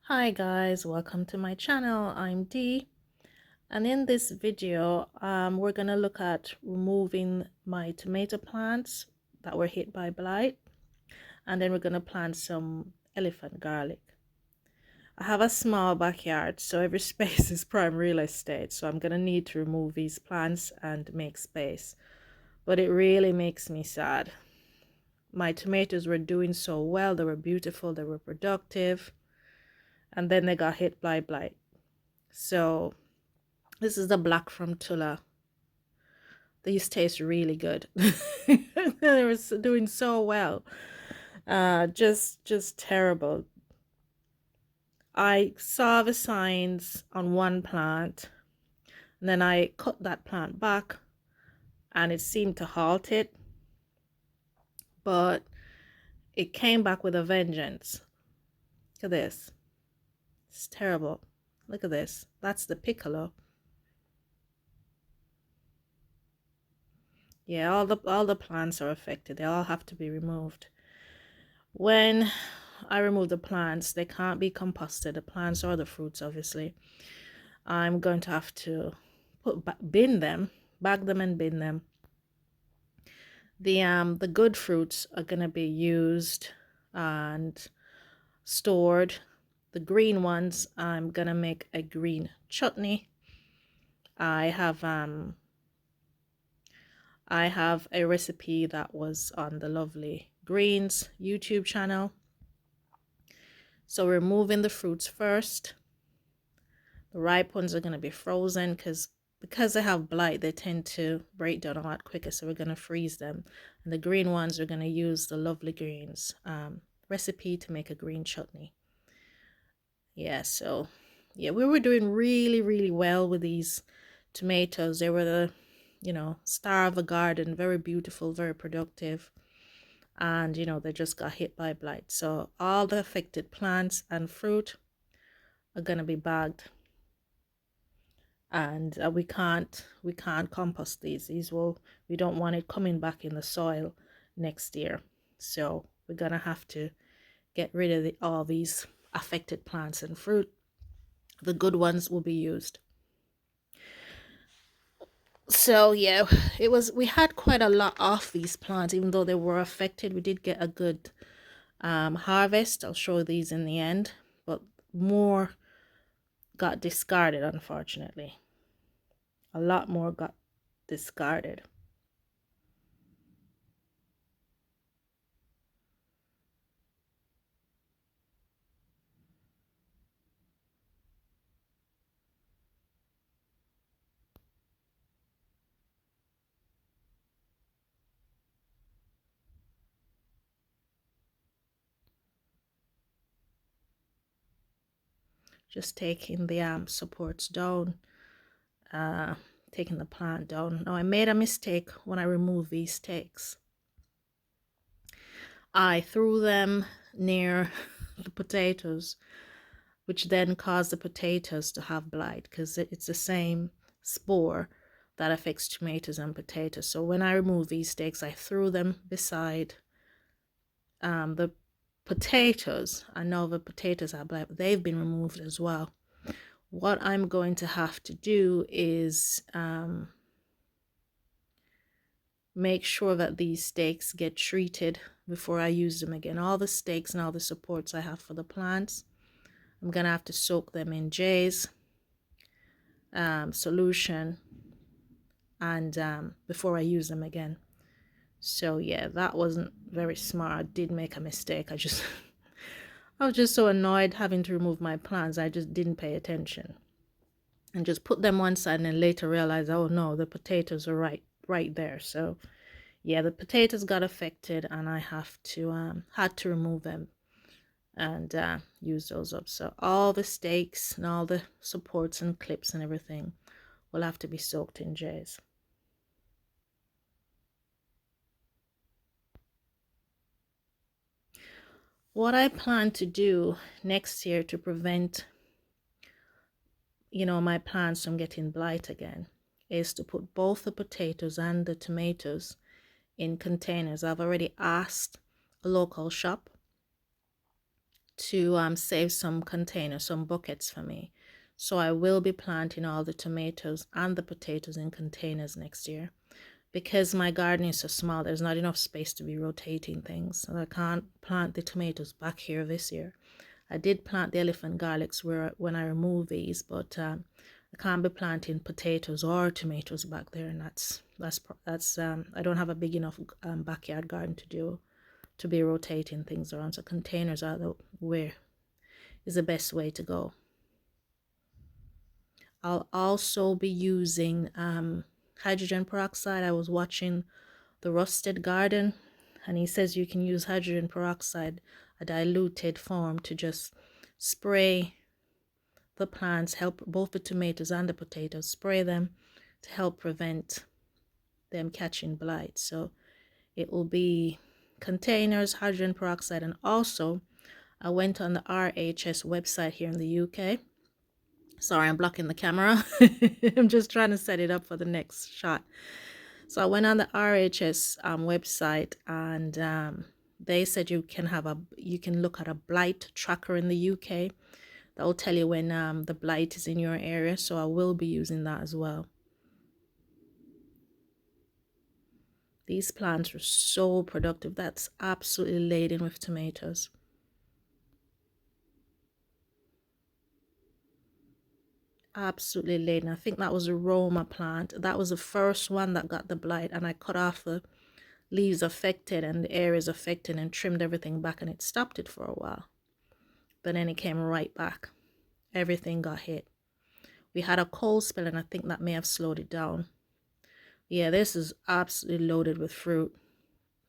Hi guys, welcome to my channel. I'm Dee, and in this video we're gonna look at removing my tomato plants that were hit by blight, and then we're gonna plant some elephant garlic. I have a small backyard, so every space is prime real estate, so I'm gonna need to remove these plants and make space, but it really makes me sad. My tomatoes were doing so well, they were beautiful, they were productive, and then they got hit by blight. So this is the black from Tula. These taste really good. They were doing so well. Just terrible. I saw the signs on one plant, and then I cut that plant back, and it seemed to halt it, but it came back with a vengeance. Look at this. It's terrible. Look at this. That's the piccolo. Yeah, all the plants are affected. They all have to be removed. When I remove the plants, they can't be composted, the plants or the fruits obviously. I'm going to have to bin them, bag them and bin them. The good fruits are going to be used and stored. The green ones, I'm going to make a green chutney. I have a recipe that was on the Lovely Greens YouTube channel. So removing the fruits first. The ripe ones are going to be frozen because they have blight, they tend to break down a lot quicker, so we're going to freeze them. And the green ones, we're going to use the Lovely Greens recipe to make a green chutney. Yeah, so yeah, we were doing really well with these tomatoes. They were the star of the garden, very beautiful, very productive, and they just got hit by blight. So all the affected plants and fruit are going to be bagged, and we can't compost these. We don't want it coming back in the soil next year, so we're gonna have to get rid of all these affected plants and fruit. The good ones will be used. So yeah, we had quite a lot of these plants. Even though they were affected, we did get a good harvest. I'll show these in the end, but more got discarded, unfortunately. A lot more got discarded. Just taking the supports down, taking the plant down. Now I made a mistake when I removed these stakes. I threw them near the potatoes, which then caused the potatoes to have blight, because it's the same spore that affects tomatoes and potatoes. So when I removed these stakes, I threw them beside the potatoes. I know the potatoes have blight, but they've been removed as well. What I'm going to have to do is make sure that these stakes get treated before I use them again. All the stakes and all the supports I have for the plants, I'm gonna have to soak them in J's solution and before I use them again. So yeah, that wasn't very smart. I did make a mistake. I was just so annoyed having to remove my plants. I just didn't pay attention and just put them one side, and then later realized, oh no, the potatoes are right there. So yeah, the potatoes got affected, and I had to remove them and use those up. So all the stakes and all the supports and clips and everything will have to be soaked in J's. What I plan to do next year to prevent my plants from getting blight again is to put both the potatoes and the tomatoes in containers. I've already asked a local shop to save some containers, some buckets for me. So I will be planting all the tomatoes and the potatoes in containers next year. Because my garden is so small, there's not enough space to be rotating things. So I can't plant the tomatoes back here this year. I did plant the elephant garlics when I removed these, but I can't be planting potatoes or tomatoes back there, and that's I don't have a big enough backyard garden to be rotating things around. So containers are the best way to go. I'll also be using hydrogen peroxide. I was watching The Rusted Garden, and he says you can use hydrogen peroxide, a diluted form, to just spray the plants, help both the tomatoes and the potatoes, spray them to help prevent them catching blight. So it will be containers, hydrogen peroxide, and also I went on the RHS website here in the UK. Sorry, I'm blocking the camera. I'm just trying to set it up for the next shot. So I went on the RHS website, and they said you can look at a blight tracker in the UK that will tell you when the blight is in your area. So I will be using that as well. These plants are so productive. That's absolutely laden with tomatoes. Absolutely laden. I think that was a Roma plant. That was the first one that got the blight, and I cut off the leaves affected and the areas affected and trimmed everything back, and it stopped it for a while. But then it came right back. Everything got hit. We had a cold spell, and I think that may have slowed it down. Yeah, this is absolutely loaded with fruit.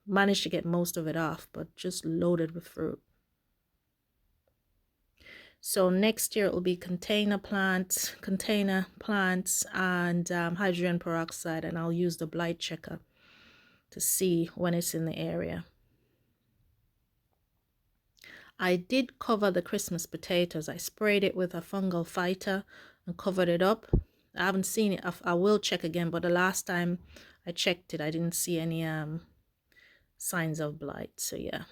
Managed to get most of it off, but just loaded with fruit. So next year it will be container plants, and hydrogen peroxide, and I'll use the blight checker to see when it's in the area. I did cover the Christmas potatoes. I sprayed it with a fungal fighter and covered it up. I haven't seen it. I will check again, but the last time I checked it, I didn't see any signs of blight. So yeah.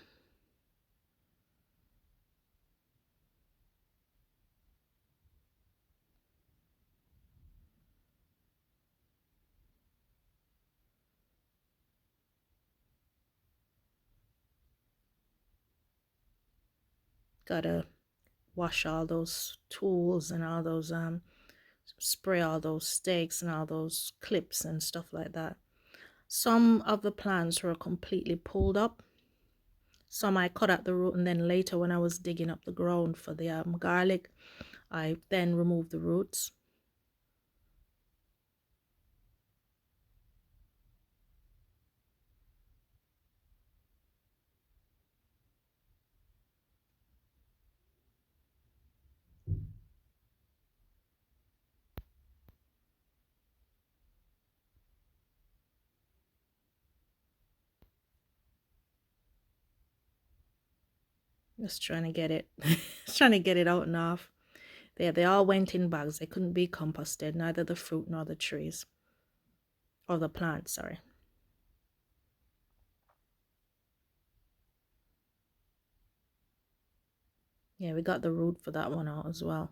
Gotta wash all those tools and all those spray all those stakes and all those clips and stuff like that. Some of the plants were completely pulled up. Some I cut at the root, and then later when I was digging up the ground for the garlic, I then removed the roots. Just trying to get it, trying to get it out and off. They all went in bags. They couldn't be composted, neither the fruit nor the trees, or the plants, sorry. Yeah, we got the root for that one out as well.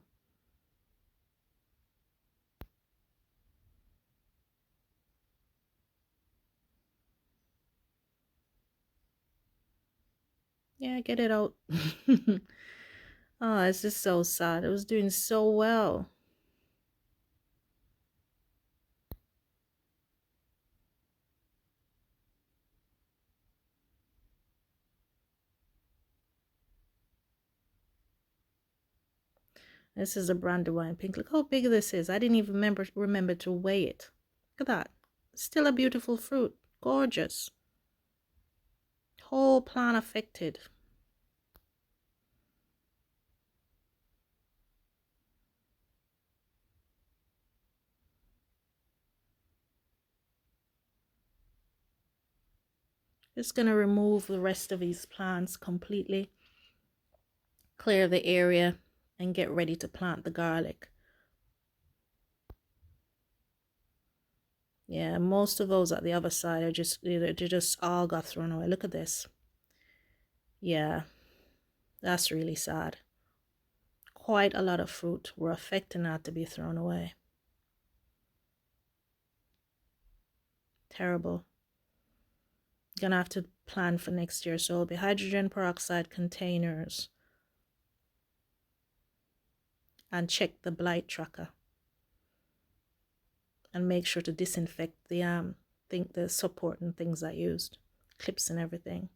Yeah, get it out. Oh, it's just so sad. It was doing so well. This is a brandywine pink. Look how big this is. I didn't even remember to weigh it. Look at that. Still a beautiful fruit. Gorgeous. Whole plant affected. Just gonna remove the rest of these plants completely. Clear the area and get ready to plant the garlic. Yeah, most of those at the other side are they just all got thrown away. Look at this. Yeah, That's really sad. Quite a lot of fruit were affected not to be thrown away. Terrible. Gonna have to plan for next year. So it'll be hydrogen peroxide containers. And check the blight tracker. And make sure to disinfect the support and things I used. Clips and everything.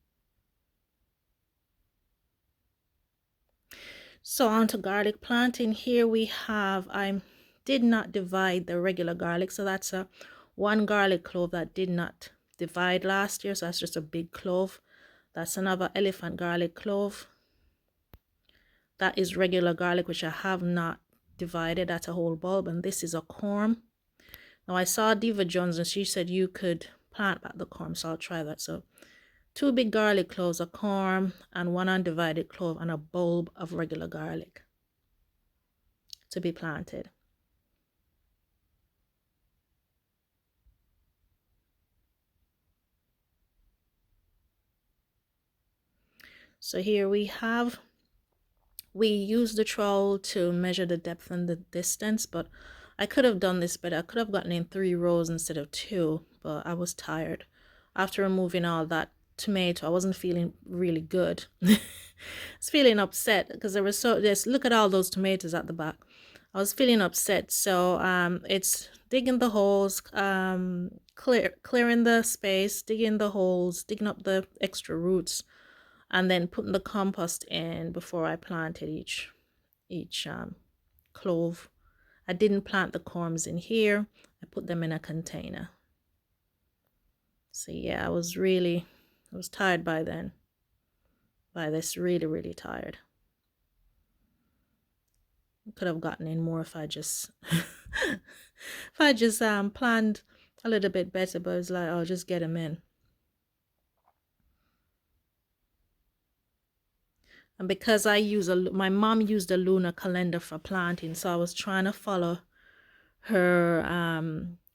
So on to garlic planting. Here we have, I did not divide the regular garlic. So that's a one garlic clove that did not divide last year. So that's just a big clove. That's another elephant garlic clove. That is regular garlic, which I have not divided. That's a whole bulb. And this is a corm. Now I saw Diva Jones and she said you could plant back the corm. So I'll try that. So 2 big garlic cloves, a corm, and 1 undivided clove, and a bulb of regular garlic to be planted. So here we use the trowel to measure the depth and the distance, but I could have done this better. I could have gotten in 3 rows instead of 2, but I was tired. After removing all that tomato, I wasn't feeling really good. I was feeling upset because there was just look at all those tomatoes at the back. I was feeling upset, so it's digging the holes, clearing the space, digging the holes, digging up the extra roots, and then putting the compost in before I planted each clove. I didn't plant the corms in here. I put them in a container. So yeah, I was tired by then. By this, really tired. Could have gotten in more if I just planned a little bit better, but it's like I'll just get them in. And because my mom used a lunar calendar for planting, so I was trying to follow her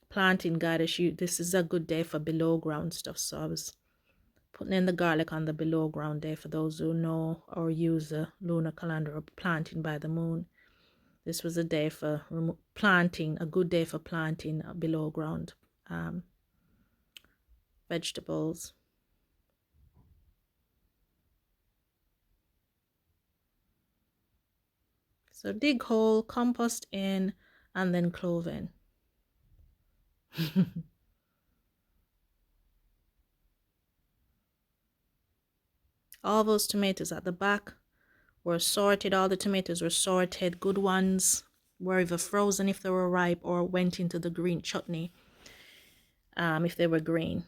planting guide. This is a good day for below ground stuff, so I was putting in the garlic on the below ground day for those who know or use the lunar calendar or planting by the moon. This was a day for planting, a good day for planting below ground vegetables. So dig hole, compost in, and then clove in. All those tomatoes at the back were sorted. All the tomatoes were sorted. Good ones were either frozen if they were ripe or went into the green chutney if they were green.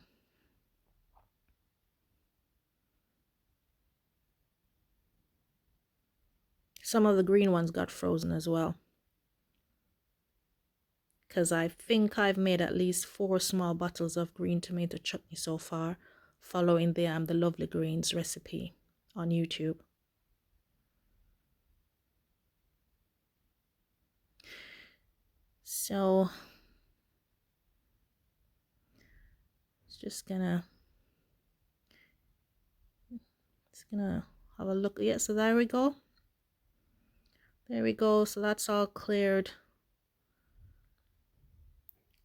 Some of the green ones got frozen as well, because I think I've made at least 4 small bottles of green tomato chutney so far, following the Lovely Greens recipe on YouTube. So just gonna have a look. Yeah, so there we go. So that's all cleared.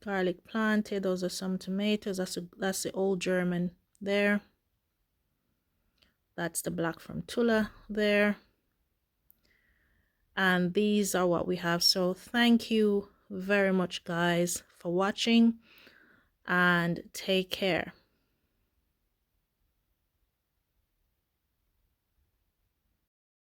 Garlic planted. Those are some tomatoes. That's the old German there. That's the black from Tula there. And these are what we have. So thank you very much, guys, for watching, and take care.